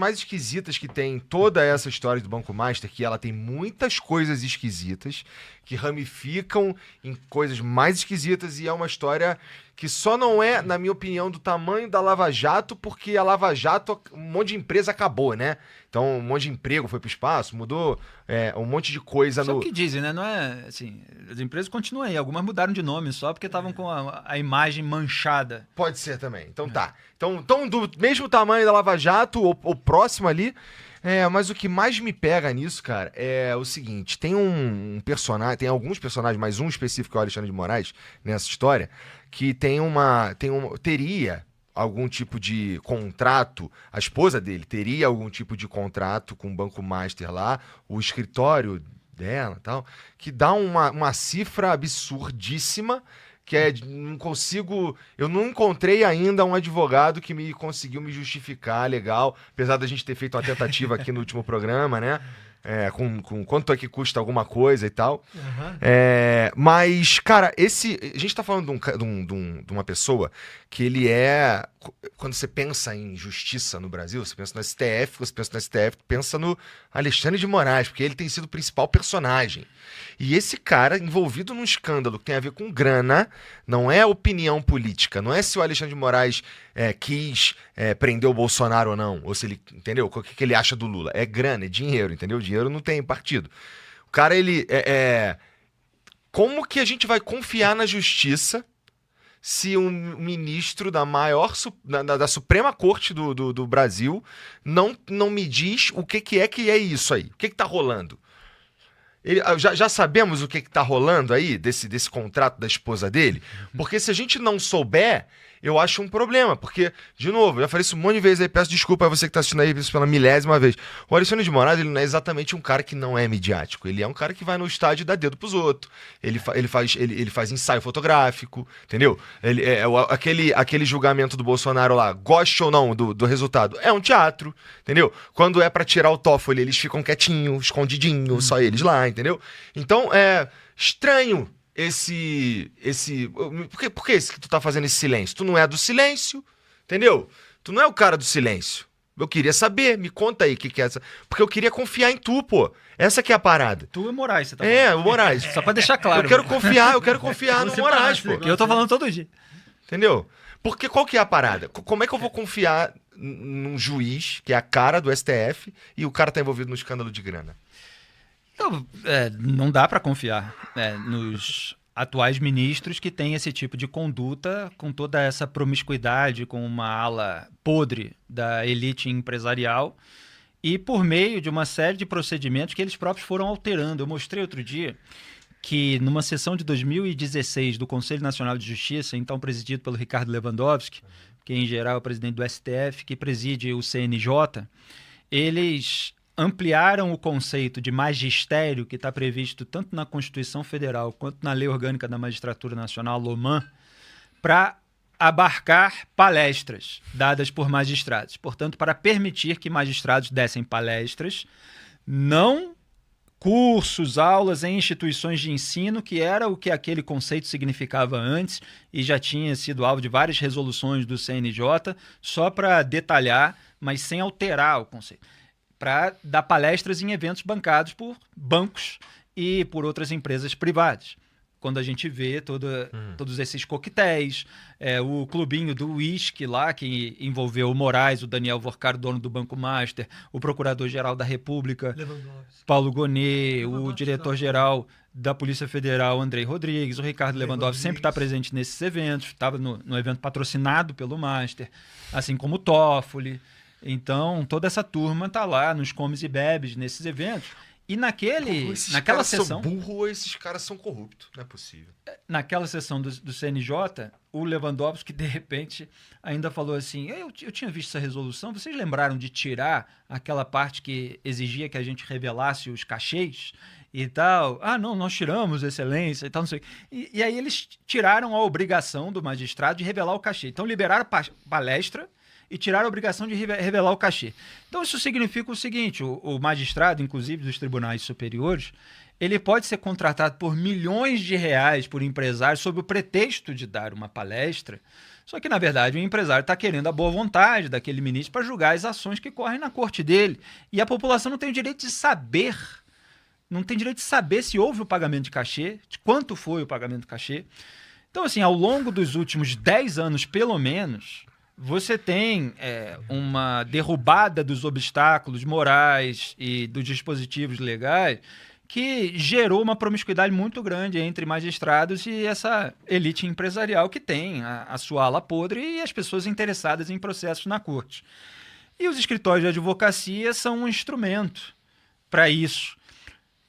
mais esquisitas que tem toda essa história do Banco Master, que ela tem muitas coisas esquisitas que ramificam em coisas mais esquisitas, e é uma história que só não é, na minha opinião, do tamanho da Lava Jato, porque a Lava Jato, um monte de empresa acabou, né? Então, um monte de emprego foi pro espaço, mudou um monte de coisa Só no... o que dizem, né? Não é assim, as empresas continuam aí, algumas mudaram de nome só porque estavam com a imagem manchada. Pode ser também. Então tá. Então, do mesmo tamanho da Lava Jato, ou próximo ali. Mas o que mais me pega nisso, cara, é o seguinte: tem um personagem, tem alguns personagens, mas um específico, que é o Alexandre de Moraes, nessa história, que teria algum tipo de contrato, a esposa dele teria algum tipo de contrato com o Banco Master lá, o escritório dela e tal, que dá uma cifra absurdíssima. Eu não encontrei ainda um advogado que conseguiu me justificar legal, apesar da gente ter feito uma tentativa aqui no último programa, né? Com quanto é que custa alguma coisa e tal. Aham. Mas, cara, a gente tá falando de uma pessoa que ele é... Quando você pensa em justiça no Brasil, você pensa no STF, pensa no Alexandre de Moraes, porque ele tem sido o principal personagem. E esse cara, envolvido num escândalo que tem a ver com grana, não é opinião política, não é se o Alexandre de Moraes quis prender o Bolsonaro ou não, ou se ele, entendeu? O que ele acha do Lula. É grana, é dinheiro, entendeu? Dinheiro não tem partido. O cara, ele... Como que a gente vai confiar na justiça se um ministro da Suprema Corte do Brasil não me diz o que é isso aí? O que tá rolando? Já sabemos o que tá rolando aí, desse contrato da esposa dele? Porque se a gente não souber, eu acho um problema. Porque, de novo, eu já falei isso um monte de vezes aí, peço desculpa a você que tá assistindo aí isso pela milésima vez. O Alexandre de Moraes, ele não é exatamente um cara que não é midiático. Ele é um cara que vai no estádio e dá dedo pros outros. Ele faz ensaio fotográfico, entendeu? Aquele julgamento do Bolsonaro lá, goste ou não do resultado, é um teatro, entendeu? Quando é pra tirar o Toffoli, eles ficam quietinhos, escondidinhos, só eles lá, entendeu? Então, é estranho por que tu tá fazendo esse silêncio? Tu não é do silêncio, entendeu? Tu não é o cara do silêncio. Eu queria saber, me conta aí o que é essa. Porque eu queria confiar em tu, pô. Essa que é a parada. Tu é Moraes, você tá falando. O Moraes. Só pra deixar claro. Eu quero confiar no Moraes, pô. Que eu tô falando todo dia. Entendeu? Porque qual que é a parada? Como é que eu vou confiar num juiz, que é a cara do STF, e o cara tá envolvido no escândalo de grana? Então, não dá para confiar nos atuais ministros que têm esse tipo de conduta, com toda essa promiscuidade, com uma ala podre da elite empresarial e por meio de uma série de procedimentos que eles próprios foram alterando. Eu mostrei outro dia que numa sessão de 2016 do Conselho Nacional de Justiça, então presidido pelo Ricardo Lewandowski, que em geral é o presidente do STF, que preside o CNJ, eles ampliaram o conceito de magistério, que está previsto tanto na Constituição Federal quanto na Lei Orgânica da Magistratura Nacional, LOMAN, para abarcar palestras dadas por magistrados. Portanto, para permitir que magistrados dessem palestras, não cursos, aulas em instituições de ensino, que era o que aquele conceito significava antes e já tinha sido alvo de várias resoluções do CNJ, só para detalhar, mas sem alterar o conceito, para dar palestras em eventos bancados por bancos e por outras empresas privadas. Quando a gente vê todos esses coquetéis, o clubinho do uísque lá, que envolveu o Moraes, o Daniel Vorcaro, dono do Banco Master, o Procurador-Geral da República, Paulo Gonet, o Diretor-Geral da Polícia Federal, Andrei Rodrigues, o Ricardo Lewandowski sempre está presente nesses eventos, estava no evento patrocinado pelo Master, assim como o Toffoli. Então, toda essa turma está lá nos comes e bebes nesses eventos. E naquela sessão... são burros ou esses caras são corruptos? Não é possível. Naquela sessão do CNJ, o Lewandowski, de repente, ainda falou assim, eu tinha visto essa resolução, vocês lembraram de tirar aquela parte que exigia que a gente revelasse os cachês e tal? Ah, não, nós tiramos, excelência e tal, não sei. E aí eles tiraram a obrigação do magistrado de revelar o cachê. Então liberaram palestra e tiraram a obrigação de revelar o cachê. Então isso significa o seguinte, o magistrado, inclusive dos tribunais superiores, ele pode ser contratado por milhões de reais por empresários sob o pretexto de dar uma palestra Só que, na verdade, o empresário está querendo a boa vontade daquele ministro para julgar as ações que correm na corte dele. E a população não tem o direito de saber, não tem direito de saber se houve o pagamento de cachê, de quanto foi o pagamento de cachê. Então, assim, ao longo dos últimos 10 anos, pelo menos, você tem uma derrubada dos obstáculos morais e dos dispositivos legais que gerou uma promiscuidade muito grande entre magistrados e essa elite empresarial que tem a sua ala podre e as pessoas interessadas em processos na corte. E os escritórios de advocacia são um instrumento para isso.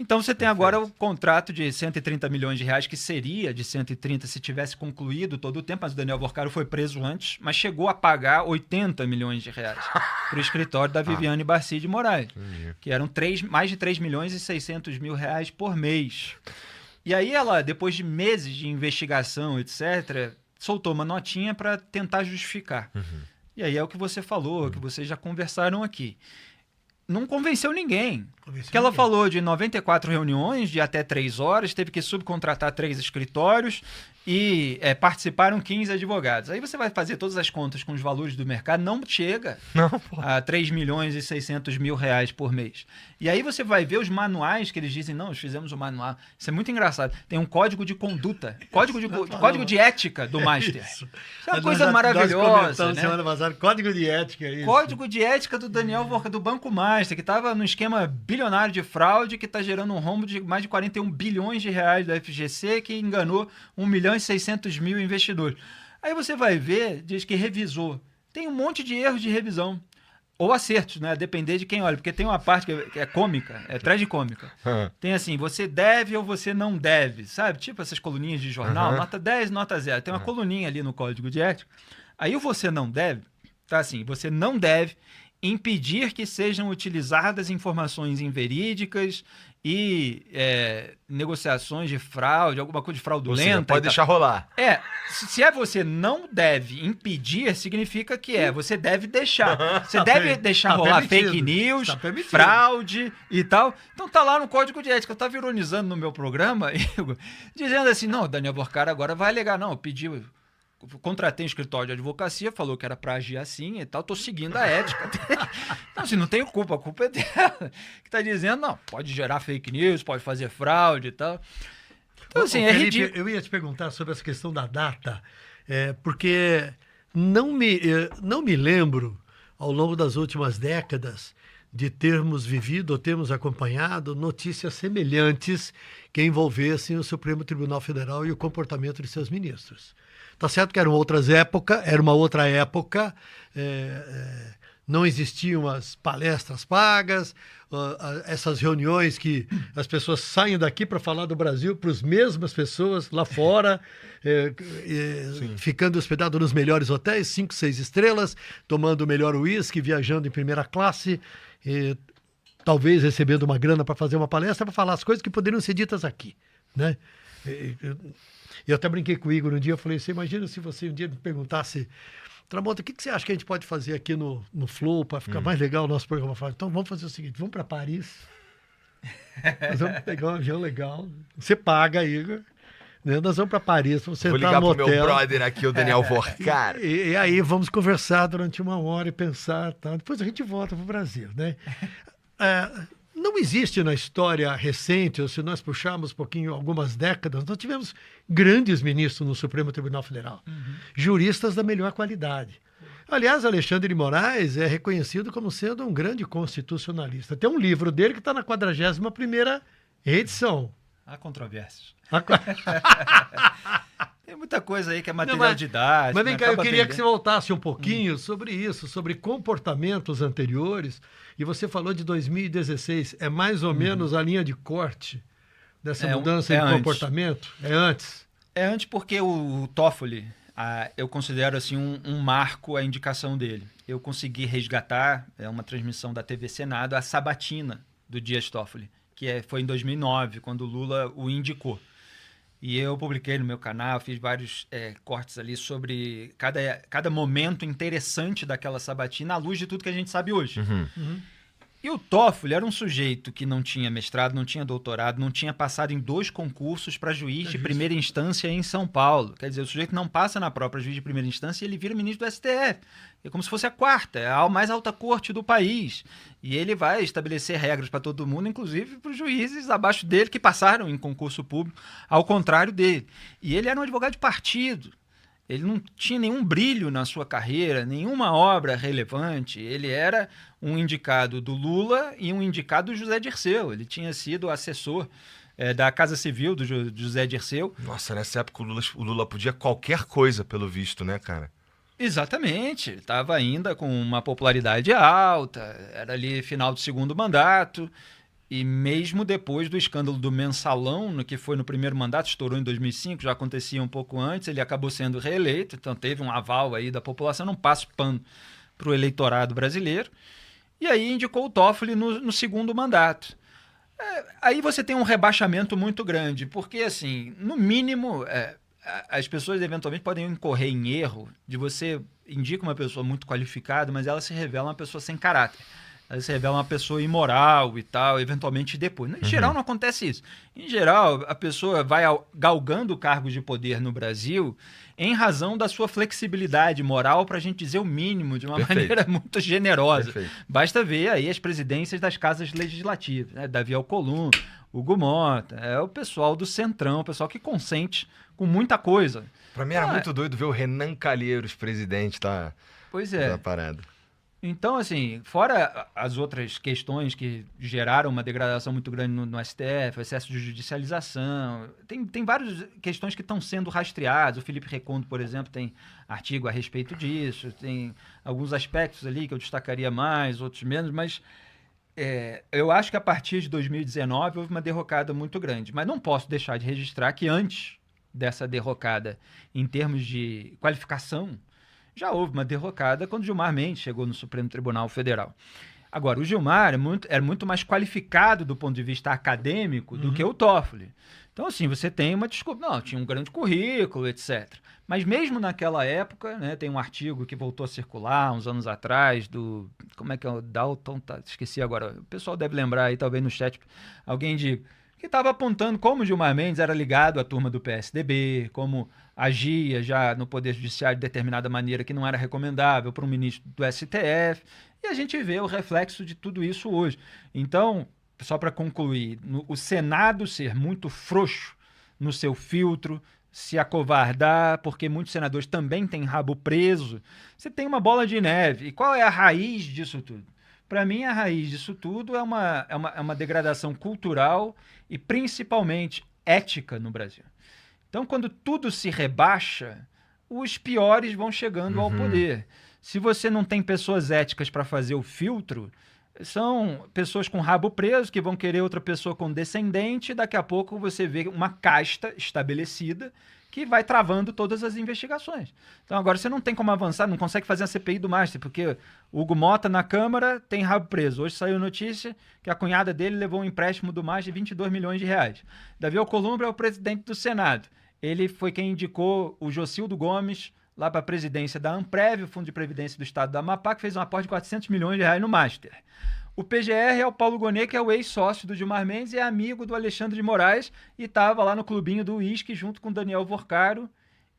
Então você tem agora o contrato de 130 milhões de reais, que seria de 130 se tivesse concluído todo o tempo, mas o Daniel Vorcaro foi preso antes, mas chegou a pagar 80 milhões de reais para o escritório da Viviane Barci de Moraes, que eram mais de 3 milhões e 600 mil reais por mês. E aí ela, depois de meses de investigação, etc., soltou uma notinha para tentar justificar. E aí é o que você falou, que vocês já conversaram aqui. Não convenceu ninguém. Porque ela falou de 94 reuniões de até 3 horas, teve que subcontratar 3 escritórios e participaram 15 advogados. Aí você vai fazer todas as contas com os valores do mercado, não chega a 3 milhões e 600 mil reais por mês. E aí você vai ver os manuais que eles dizem, não, nós fizemos o manual. Isso é muito engraçado. Tem um código de conduta, código de ética do Master. Isso é uma coisa maravilhosa. Né? Semana passada, código de ética. Isso. Código de ética do Daniel Vorcaro, do Banco Master, que estava no esquema bilionário de fraude, que está gerando um rombo de mais de 41 bilhões de reais da FGC, que enganou 1 milhão e 600 mil investidores. Aí você vai ver, diz que revisou. Tem um monte de erros de revisão. Ou acertos, né? A depender de quem olha. Porque tem uma parte que é cômica, é tragicômica. Tem assim, você deve ou você não deve, sabe? Tipo essas coluninhas de jornal, nota 10, nota 0. Tem uma coluninha ali no código de ética. Aí o você não deve, tá assim, você não deve impedir que sejam utilizadas informações inverídicas e negociações de fraude, alguma coisa de fraudulenta. Você pode deixar rolar. Se você não deve impedir, significa que você deve deixar. Você deve deixar rolar fake news, fraude e tal. Então tá lá no Código de Ética. Eu tava ironizando no meu programa, dizendo assim, não, Daniel Vorcaro agora vai alegar. Não, eu pedi... Contratei um escritório de advocacia, falou que era para agir assim e tal, tô seguindo a ética. Então, assim, não tenho culpa, a culpa é dela. Que tá dizendo, não, pode gerar fake news, pode fazer fraude e tal. Então, assim, Felipe, ridículo. Eu ia te perguntar sobre essa questão da data, porque não me lembro, ao longo das últimas décadas, de termos vivido ou termos acompanhado notícias semelhantes que envolvessem o Supremo Tribunal Federal e o comportamento de seus ministros. Tá certo que era uma outra época, não existiam as palestras pagas, essas reuniões que as pessoas saem daqui para falar do Brasil para as mesmas pessoas lá fora, ficando hospedado nos melhores hotéis, 5, 6 estrelas, tomando o melhor uísque, viajando em primeira classe, talvez recebendo uma grana para fazer uma palestra, para falar as coisas que poderiam ser ditas aqui, né? Eu até brinquei com o Igor um dia, eu falei, você imagina se você um dia me perguntasse, Tramonta, o que você acha que a gente pode fazer aqui no Flow para ficar mais legal o nosso programa? Eu falei, então vamos fazer o seguinte, vamos para Paris, nós vamos pegar um avião legal, você paga, Igor, né? Nós vamos para Paris, vamos sentar no hotel. Vou ligar pro meu brother aqui, o Daniel Vorcaro. E aí vamos conversar durante 1 hora e pensar, tá? Depois a gente volta pro Brasil, né? Não existe na história recente, ou se nós puxarmos um pouquinho, algumas décadas, nós tivemos grandes ministros no Supremo Tribunal Federal, juristas da melhor qualidade. Aliás, Alexandre de Moraes é reconhecido como sendo um grande constitucionalista. Tem um livro dele que está na 41ª edição. Há controvérsias. Tem muita coisa aí que é material didático. Mas vem cá, eu queria que você voltasse um pouquinho sobre isso, sobre comportamentos anteriores. E você falou de 2016. É mais ou menos a linha de corte dessa mudança de comportamento? É antes? É antes porque o Toffoli, eu considero assim um marco a indicação dele. Eu consegui resgatar, uma transmissão da TV Senado, a sabatina do Dias Toffoli, que foi em 2009, quando o Lula o indicou. E eu publiquei no meu canal, fiz vários cortes ali sobre cada momento interessante daquela sabatina, à luz de tudo que a gente sabe hoje. E o Toffoli era um sujeito que não tinha mestrado, não tinha doutorado, não tinha passado em 2 concursos para juiz de primeira instância em São Paulo. Quer dizer, o sujeito não passa na própria juiz de primeira instância e ele vira ministro do STF. É como se fosse a quarta, é a mais alta corte do país. E ele vai estabelecer regras para todo mundo, inclusive para os juízes abaixo dele que passaram em concurso público, ao contrário dele. E ele era um advogado de partido. Ele não tinha nenhum brilho na sua carreira, nenhuma obra relevante. Ele era um indicado do Lula e um indicado do José Dirceu. Ele tinha sido assessor da Casa Civil do José Dirceu. Nossa, nessa época o Lula podia qualquer coisa, pelo visto, né, cara? Exatamente. Ele estava ainda com uma popularidade alta, era ali final do segundo mandato. E mesmo depois do escândalo do Mensalão, que foi no primeiro mandato, estourou em 2005, já acontecia um pouco antes, ele acabou sendo reeleito, então teve um aval aí da população, não passa pano para o eleitorado brasileiro. E aí indicou o Toffoli no segundo mandato. Aí você tem um rebaixamento muito grande, porque, assim, no mínimo, as pessoas eventualmente podem incorrer em erro de você indica uma pessoa muito qualificada, mas ela se revela uma pessoa sem caráter. Ela se revela uma pessoa imoral e tal, eventualmente depois. Em geral, não acontece isso. Em geral, a pessoa vai galgando cargos de poder no Brasil em razão da sua flexibilidade moral, para a gente dizer o mínimo, de uma maneira muito generosa. Basta ver aí as presidências das casas legislativas, né? Davi Alcolumbre, Hugo Mota, é o pessoal do Centrão, o pessoal que consente com muita coisa. Para mim era muito doido ver o Renan Calheiros presidente da parada. Então, assim, fora as outras questões que geraram uma degradação muito grande no STF, o excesso de judicialização, tem várias questões que estão sendo rastreadas. O Felipe Recondo, por exemplo, tem artigo a respeito disso, tem alguns aspectos ali que eu destacaria mais, outros menos, mas eu acho que a partir de 2019 houve uma derrocada muito grande. Mas não posso deixar de registrar que antes dessa derrocada, em termos de qualificação, já houve uma derrocada quando Gilmar Mendes chegou no Supremo Tribunal Federal. Agora, o Gilmar era muito mais qualificado do ponto de vista acadêmico do que o Toffoli. Então, assim, você tem uma desculpa. Não, tinha um grande currículo, etc. Mas mesmo naquela época, né, tem um artigo que voltou a circular uns anos atrás do... Como é que é o Dalton? Esqueci agora. O pessoal deve lembrar aí, talvez no chat, alguém que estava apontando como Gilmar Mendes era ligado à turma do PSDB, como agia já no Poder Judiciário de determinada maneira que não era recomendável para um ministro do STF, e a gente vê o reflexo de tudo isso hoje. Então, só para concluir, o Senado ser muito frouxo no seu filtro, se acovardar, porque muitos senadores também têm rabo preso, você tem uma bola de neve. E qual é a raiz disso tudo? Para mim, a raiz disso tudo é uma degradação cultural e principalmente ética no Brasil. Então, quando tudo se rebaixa, os piores vão chegando ao poder. Se você não tem pessoas éticas para fazer o filtro, são pessoas com rabo preso que vão querer outra pessoa condescendente, e daqui a pouco você vê uma casta estabelecida que vai travando todas as investigações. Então agora você não tem como avançar, não consegue fazer a CPI do Master, porque o Hugo Mota na Câmara tem rabo preso. Hoje saiu notícia que a cunhada dele levou um empréstimo do Master de 22 milhões de reais. Davi Alcolumbre é o presidente do Senado. Ele foi quem indicou o Jocildo Gomes lá para a presidência da Amprev, o Fundo de Previdência do Estado do Amapá, que fez um aporte de 400 milhões de reais no Master. O PGR é o Paulo Gonet, que é o ex-sócio do Gilmar Mendes e é amigo do Alexandre de Moraes e estava lá no clubinho do uísque junto com Daniel Vorcaro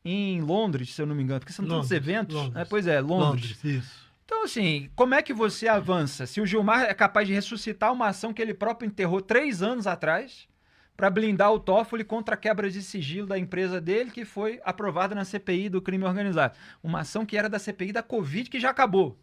em Londres, se eu não me engano, porque são todos eventos. Pois é, Londres. Isso. Então, assim, como é que você avança? Se o Gilmar é capaz de ressuscitar uma ação que ele próprio enterrou 3 anos atrás para blindar o Toffoli contra a quebra de sigilo da empresa dele, que foi aprovada na CPI do crime organizado. Uma ação que era da CPI da Covid, que já acabou.